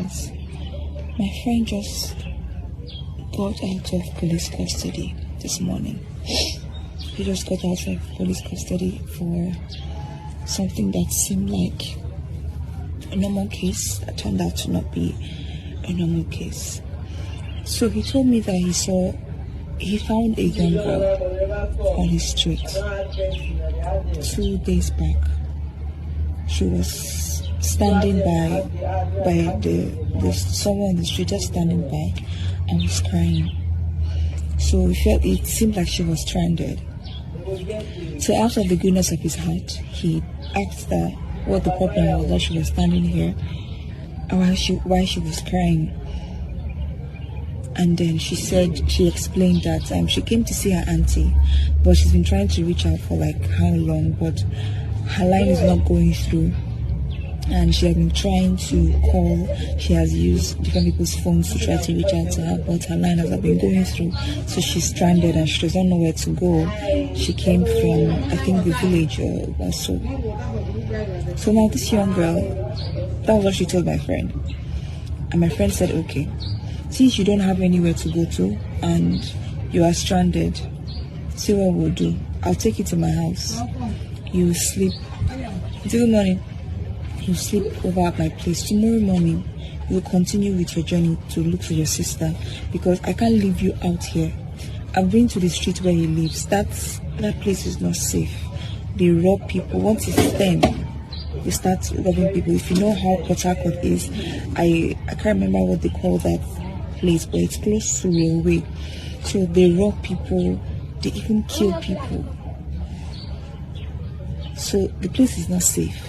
friends. My friend just got out of police custody this morning. He just got out of police custody for something that seemed like a normal case that turned out to not be a normal case. So he told me that he found a young girl on his street 2 days back. She was standing by someone on the street, just standing by, and was crying. So it seemed like she was stranded. So out of the goodness of his heart, he asked her what the problem was, that she was standing here, and why she was crying. And then she explained that she came to see her auntie, but she's been trying to reach out for like how long, but her line is not going through. And she has been trying to call. She has used different people's phones to try to reach out to her, but her line has not been going through. So she's stranded and she doesn't know where to go. She came from, I think, the village or so. So now this young girl, that was what she told my friend. And my friend said, okay, since you don't have anywhere to go to and you are stranded, see what we'll do. I'll take you to my house. You sleep. Good morning. You sleep over at my place. Tomorrow morning, you'll continue with your journey to look for your sister, because I can't leave you out here. I've been to the street where he lives. That place is not safe. They rob people. Once it's 10, they start robbing people. If you know how Port Harcourt is, I can't remember what they call that place, but it's close to railway. So they rob people. They even kill people. So the place is not safe.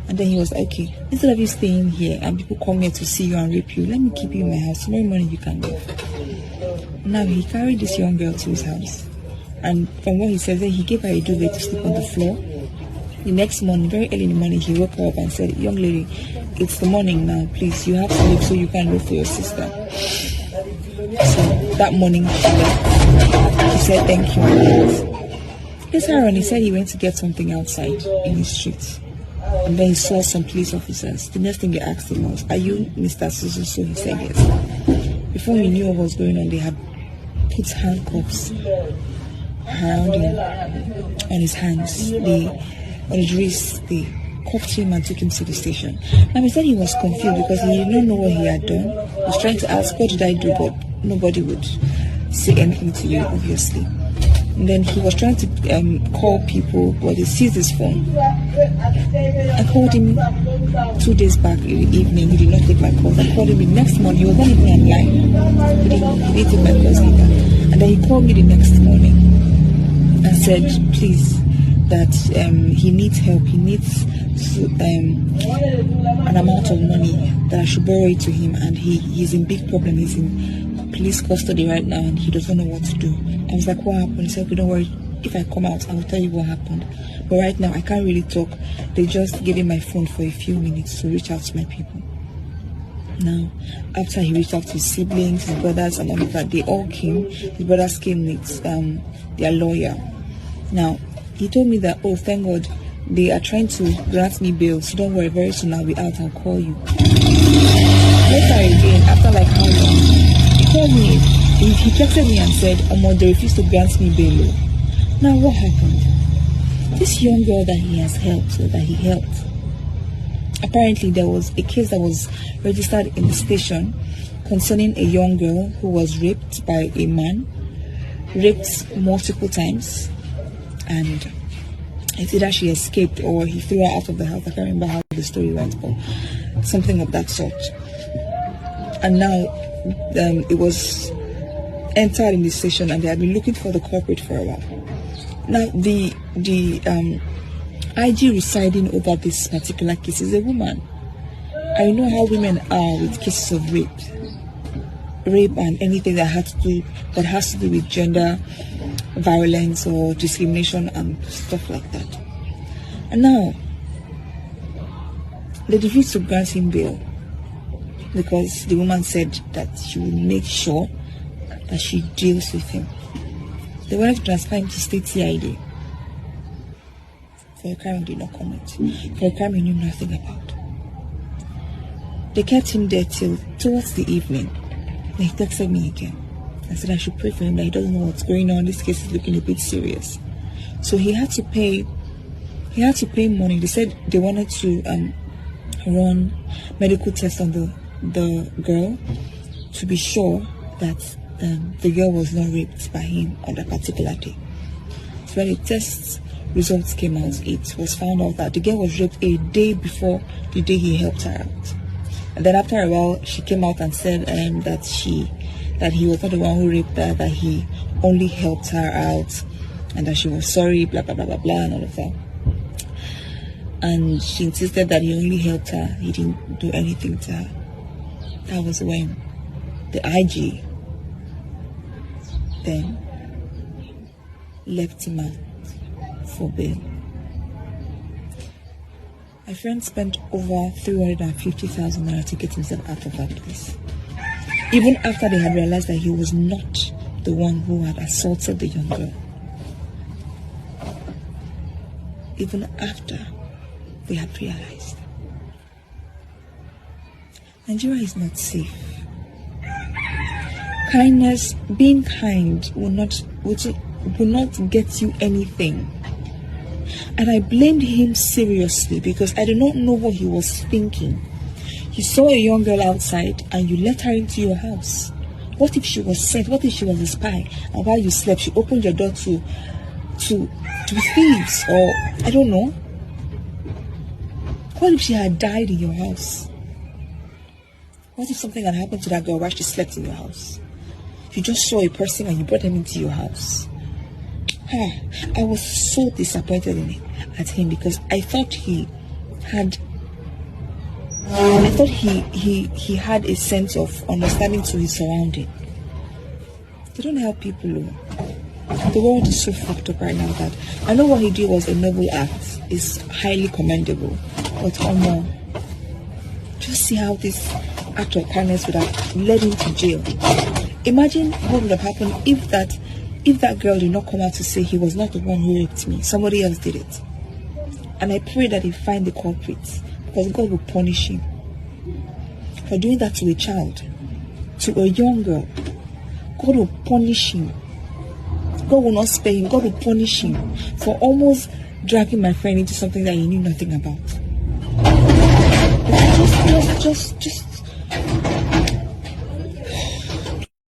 And then he was like, okay, instead of you staying here and people come here to see you and rape you, let me keep you in my house. Tomorrow morning you can leave. Now he carried this young girl to his house. And from what he said, he gave her a duvet to sleep on the floor. The next morning, very early in the morning, he woke her up and said, young lady, it's the morning now, please, you have to leave so you can look for your sister. So that morning he said thank you. Later on, he said he went to get something outside in the street. And then he saw some police officers. The next thing they asked him was, are you Mr. Susan? So he said yes. Before he knew what was going on, they had put handcuffs around him, on his hands, on his wrists. They cuffed him and took him to the station. Now he said he was confused because he did not know what he had done. He was trying to ask, what did I do? But nobody would say anything to you, obviously. And then he was trying to call people, but they seized his phone. I called him 2 days back in the evening. He did not take my calls. I called him the next morning. He was not even online. He didn't take my calls either. And then he called me the next morning and said, please, that he needs help. He needs an amount of money that I should borrow it to him. And he's in big problem. He's in police custody right now and he doesn't know what to do. I was like, what happened? He said, okay, don't worry. If I come out, I will tell you what happened. But right now, I can't really talk. They just gave him my phone for a few minutes to reach out to my people. Now, after he reached out to his siblings, his brothers, and all of that, they all came. His brothers came with their lawyer. Now, he told me that, oh, thank God, they are trying to grant me bail. So don't worry, very soon I'll be out. I'll call you. Later again, after like how long, he called me. He texted me and said, they refused to grant me bail. Now, what happened? This young girl that he has helped, or that he helped, apparently there was a case that was registered in the station concerning a young girl who was raped by a man, raped multiple times, and it's either she escaped or he threw her out of the house. I can't remember how the story went, but something of that sort. And now it was entered in the station and they had been looking for the culprit for a while. Now, the IG residing over this particular case is a woman. I know how women are with cases of rape and anything that has to do with gender violence or discrimination and stuff like that. And now, they refused to grant him bail because the woman said that she would make sure that she deals with him. They wanted to transfer him to state CID for a crime he did not commit, for a crime he knew nothing about. They kept him there till towards the evening. Then he texted me again. I said I should pray for him, that he doesn't know what's going on. This case is looking a bit serious. So he had to pay money. They said they wanted to run medical tests on the girl to be sure that the girl was not raped by him on that particular day. So when the test results came out, it was found out that the girl was raped a day before the day he helped her out. And then after a while, she came out and said that he was not the one who raped her, that he only helped her out, and that she was sorry, blah, blah, blah, blah, blah, and all of that. And she insisted that he only helped her, he didn't do anything to her. That was when the IG then left him out for bail. My friend spent over 350,000 naira to get himself out of that place. Even after they had realized that he was not the one who had assaulted the young girl. Even after they had realized. Nigeria is not safe. Kindness, being kind will not get you anything. And I blamed him seriously because I did not know what he was thinking. You saw a young girl outside and you let her into your house. What if she was sent? What if she was a spy? And while you slept, she opened your door to thieves, or I don't know. What if she had died in your house? What if something had happened to that girl while she slept in your house? You just saw a person and you brought them into your house. I was so disappointed at him because I thought he had a sense of understanding to his surrounding. They don't help people. The world is so fucked up right now that I know what he did was a noble act. It's highly commendable. But just see how this act of kindness would have led him to jail. Imagine what would have happened if that girl did not come out to say he was not the one who raped me. Somebody else did it. And I pray that he find the culprits, because God will punish him for doing that to a child, to a young girl. God will punish him. God will not spare him. God will punish him for almost dragging my friend into something that he knew nothing about. Just